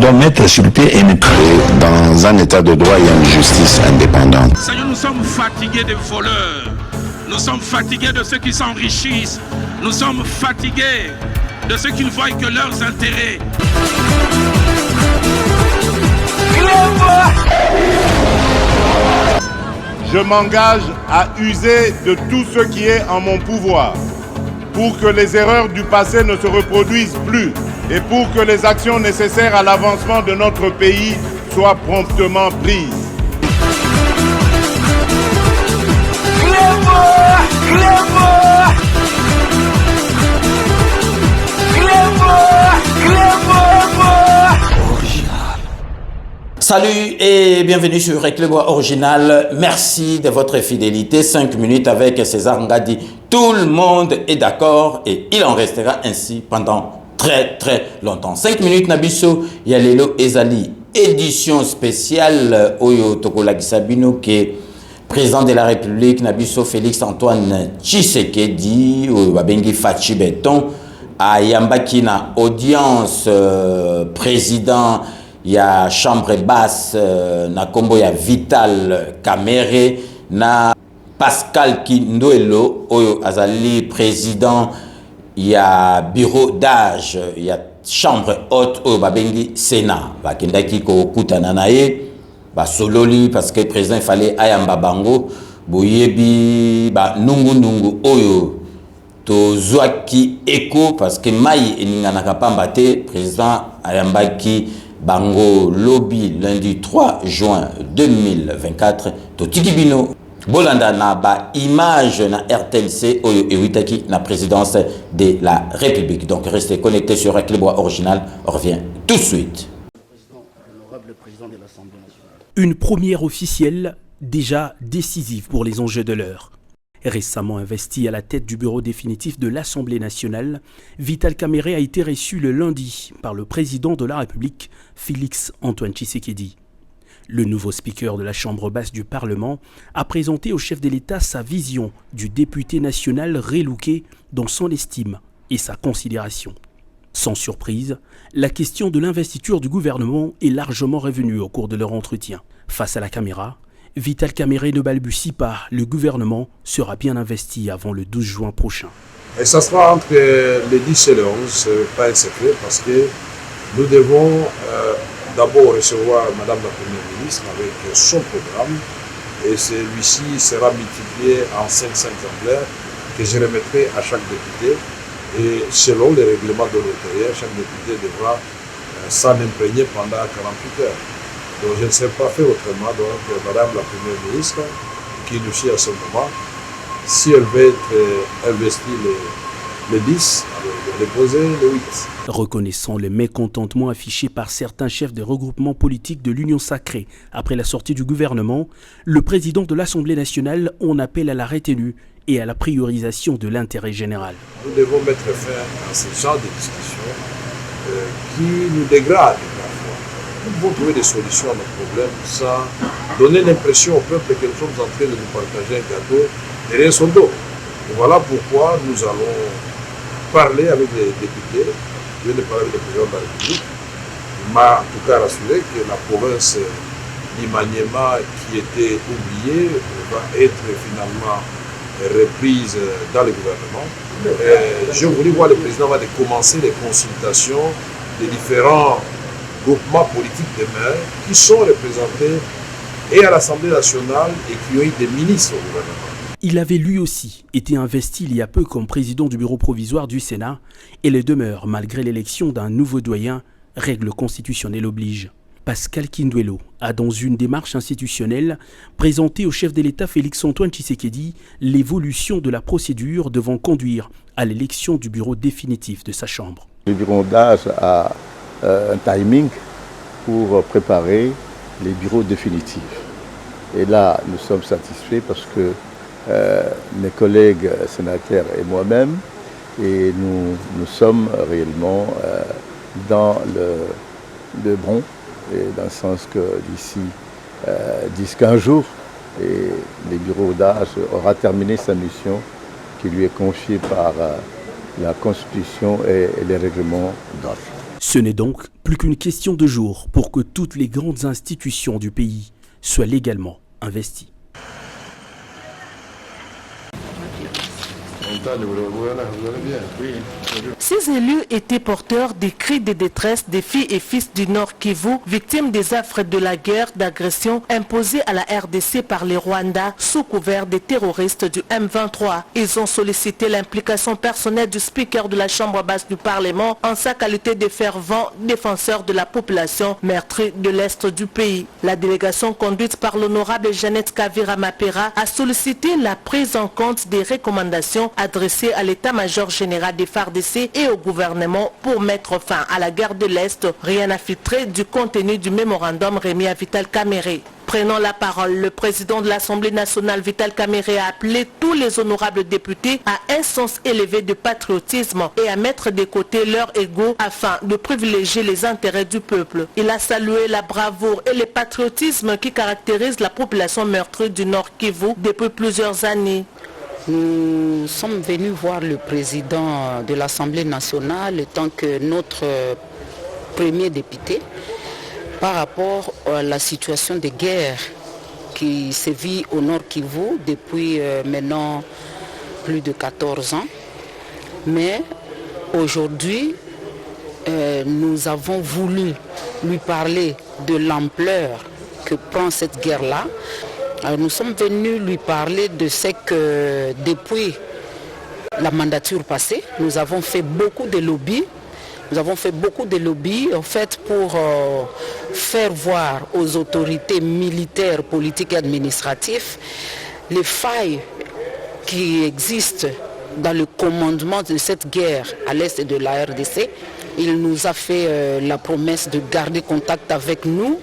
doit mettre sur le pied et neutre. Dans un état de droit, il y a une justice indépendante. Seigneur, nous sommes fatigués des voleurs. Nous sommes fatigués de ceux qui s'enrichissent. Nous sommes fatigués de ceux qui ne voient que leurs intérêts. Je m'engage à user de tout ce qui est en mon pouvoir pour que les erreurs du passé ne se reproduisent plus et pour que les actions nécessaires à l'avancement de notre pays soient promptement prises. Salut et bienvenue sur Reclebois Original. Merci de votre fidélité. 5 minutes avec César Ngadi. Tout le monde est d'accord et il en restera ainsi pendant très longtemps. 5 minutes Nabiso Yalelo Ezali. Édition spéciale Oyo Tokola Sabino qui est président de la République Nabiso Félix Antoine Tshisekedi Babengi Fachi Beton à Yambakina audience président. Il y a chambre basse, na kombo ya Vital Kamerhe, na Pascal Kindoelo, oyo azali président, il y a bureau d'âge, il y a chambre haute, oyo babengi Sénat. Bakendaki ko kutana nae, ba sololi parce que président il fallait ayamba bango, boyebi ba nungu oyo to zwaki eko parce que mai eningana kapamba te président ayambaki Bango Lobby lundi 3 juin 2024 to Tikibino Bolanda na ba image na RTNC oyo ewitaki na présidence de la République. Donc restez connectés sur Reclebois Original. On revient tout de suite. Une première officielle déjà décisive pour les enjeux de l'heure. Récemment investi à la tête du bureau définitif de l'Assemblée nationale, Vital Kamerhe a été reçu le lundi par le président de la République, Félix Antoine Tshisekedi. Le nouveau speaker de la Chambre basse du Parlement a présenté au chef de l'État sa vision du député national relooké dans son estime et sa considération. Sans surprise, la question de l'investiture du gouvernement est largement revenue au cours de leur entretien. Face à la caméra, Vital Kamerhe ne balbutie pas, le gouvernement sera bien investi avant le 12 juin prochain. Et ça sera entre le 10 et le 11, ce n'est pas un secret, parce que nous devons d'abord recevoir Madame la Première ministre avec son programme, et celui-ci sera multiplié en 500 exemplaires que je remettrai à chaque député. Et selon les règlements de l'intérieur, chaque député devra s'en imprégner pendant 48 heures. Donc je ne sais pas faire autrement. Donc Madame la Première ministre, qui nous suit à ce moment, si elle veut être investie le 10, elle va déposer le 8. Reconnaissant le mécontentement affiché par certains chefs de regroupements politiques de l'Union sacrée après la sortie du gouvernement, le président de l'Assemblée nationale en appelle à la retenue et à la priorisation de l'intérêt général. Nous devons mettre fin à ce genre de discussions qui nous dégradent. Nous devons trouver des solutions à nos problèmes sans donner l'impression au peuple que nous sommes en train de nous partager un gâteau derrière son dos. Et voilà pourquoi nous allons parler avec les députés, je vais parler avec le président de la République. Il m'a en tout cas rassuré que la province d'Imaniema qui était oubliée va être finalement reprise dans le gouvernement. Je voulais voir le président va commencer les consultations des différents groupements politiques des maires qui sont représentés et à l'Assemblée nationale et qui ont eu des ministres au gouvernement. Il avait lui aussi été investi il y a peu comme président du bureau provisoire du Sénat et le demeure malgré l'élection d'un nouveau doyen, règle constitutionnelle oblige. Pascal Kindoelo a dans une démarche institutionnelle présenté au chef de l'État Félix Antoine Tshisekedi l'évolution de la procédure devant conduire à l'élection du bureau définitif de sa chambre. Le bureau d'âge a un timing pour préparer les bureaux définitifs. Et là, nous sommes satisfaits parce que mes collègues sénateurs et moi-même, et nous sommes réellement dans le bon, et dans le sens que d'ici 10-15 jours, et le bureau d'âge aura terminé sa mission qui lui est confiée par la Constitution et les règlements d'ordre. Ce n'est donc Plus qu'une question de jours pour que toutes les grandes institutions du pays soient légalement investies. Ces élus étaient porteurs des cris de détresse des filles et fils du Nord Kivu, victimes des affres de la guerre d'agression imposée à la RDC par les Rwandais sous couvert des terroristes du M23. Ils ont sollicité l'implication personnelle du speaker de la Chambre basse du Parlement en sa qualité de fervent défenseur de la population meurtrie de l'Est du pays. La délégation conduite par l'honorable Jeannette Kavira Mapera a sollicité la prise en compte des recommandations adressées à l'état-major général des FARDC et au gouvernement pour mettre fin à la guerre de l'Est. Rien à filtrer du contenu du mémorandum remis à Vital Kamerhe. Prenant la parole, le président de l'Assemblée nationale Vital Kamerhe a appelé tous les honorables députés à un sens élevé de patriotisme et à mettre de côté leur ego afin de privilégier les intérêts du peuple. Il a salué la bravoure et le patriotisme qui caractérisent la population meurtrie du Nord Kivu depuis plusieurs années. Nous sommes venus voir le président de l'Assemblée nationale en tant que notre premier député par rapport à la situation de guerre qui sévit au Nord Kivu depuis maintenant plus de 14 ans. Mais aujourd'hui, nous avons voulu lui parler de l'ampleur que prend cette guerre-là. Alors nous sommes venus lui parler de ce que depuis la mandature passée, nous avons fait beaucoup de lobbies. Nous avons fait beaucoup de lobbies en fait pour faire voir aux autorités militaires, politiques et administratives les failles qui existent dans le commandement de cette guerre à l'est de la RDC. Il nous a fait la promesse de garder contact avec nous,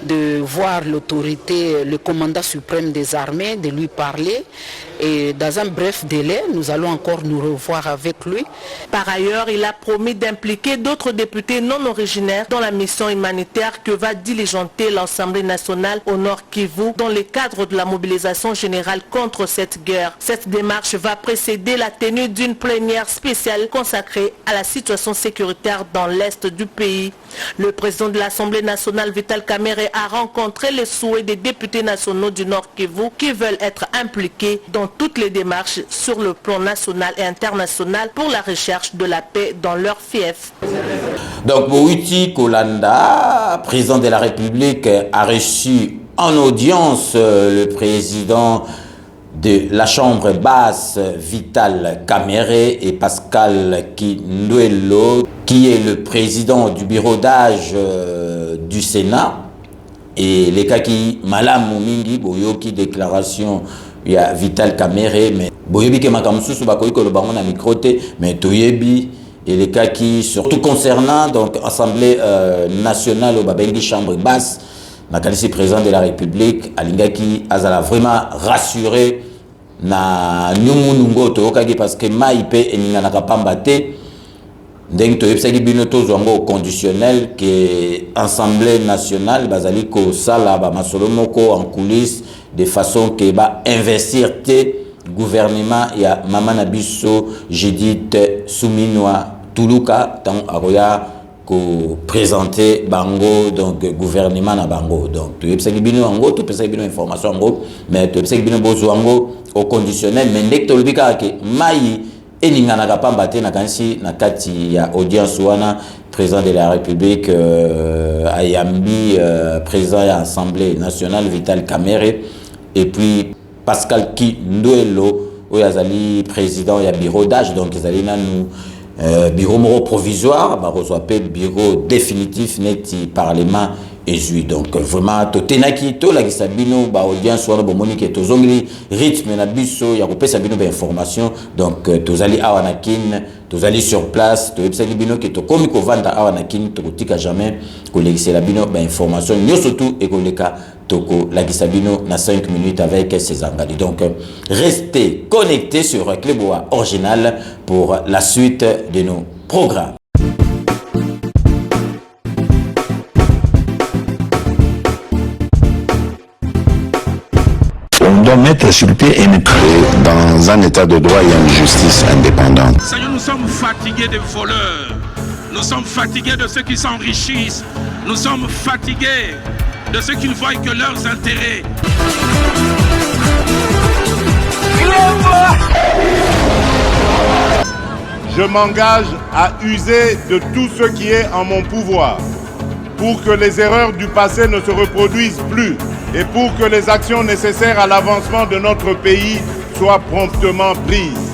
de voir l'autorité, le commandant suprême des armées, de lui parler. Et dans un bref délai, nous allons encore nous revoir avec lui. Par ailleurs, il a promis d'impliquer d'autres députés non originaires dans la mission humanitaire que va diligenter l'Assemblée nationale au Nord Kivu dans le cadre de la mobilisation générale contre cette guerre. Cette démarche va précéder la tenue d'une plénière spéciale consacrée à la situation sécuritaire dans l'est du pays. Le président de l'Assemblée nationale, Vital Kamerhe, a rencontré les souhaits des députés nationaux du Nord Kivu qui veulent être impliqués dans toutes les démarches sur le plan national et international pour la recherche de la paix dans leur fief. Donc, Bouiti Kolanda, président de la République, a reçu en audience le président de la Chambre basse, Vital Kamerhe, et Pascal Kinduelo, qui est le président du bureau d'âge du Sénat. Et les cas qui, Malam Mingi, Boyoki, déclaration, il y a Vital Kamerhe, mais Boyobi qui m'a comme sous Bakoyko le baron à microté, mais Toyebi, et les cas qui, surtout concernant donc Assemblée nationale au Babengi Chambre basse, Nakalisi président de la République, Alingaki Azala vraiment rassuré na nyumunungo tookaki parce que maïpe eninga kapambate ndenge toyebisaki bino tozwango conditionnel que Assemblée nationale bazali ko sala ba masolo moko en coulisses de façon que ba investir te gouvernement ya mama na biso Judith Suminwa Tuluka tant aroya ko présenter bango donc gouvernement na bango donc tu yebisaki bino ngo to pesaki bino information ngo mais tu yebisaki bino bozwango au conditionnel mais ndek to lubika ke mai eninga na kapamba te na kansi na kati ya audience wana président de la République ayambi président de l'Assemblée nationale Vital Kamerhe et puis Pascal Kinduelo oyazali président ya bureau d'âge donc ils na nous bureau moro provisoire, bureau définitif neti parlement et donc vraiment totenaki to la kisabino ba audience wana bomoni ke tozongli rythme na biso ya kopesa bino ba information donc tozali awanakin tozali sur place toyebisaki bino ke tokomi kovanda awanakin tokotika jamais kolekisela bino ba information nyoso tout ekoleka toko la kisabino na 5 minutes avec ces angadi donc restez connectés sur Clébois Original pour la suite de nos programmes. On doit mettre sur pied et dans un état de droit et une justice indépendante. Seigneur, nous sommes fatigués des voleurs. Nous sommes fatigués de ceux qui s'enrichissent. Nous sommes fatigués de ceux qui ne voient que leurs intérêts. Je m'engage à user de tout ce qui est en mon pouvoir pour que les erreurs du passé ne se reproduisent plus et pour que les actions nécessaires à l'avancement de notre pays soient promptement prises.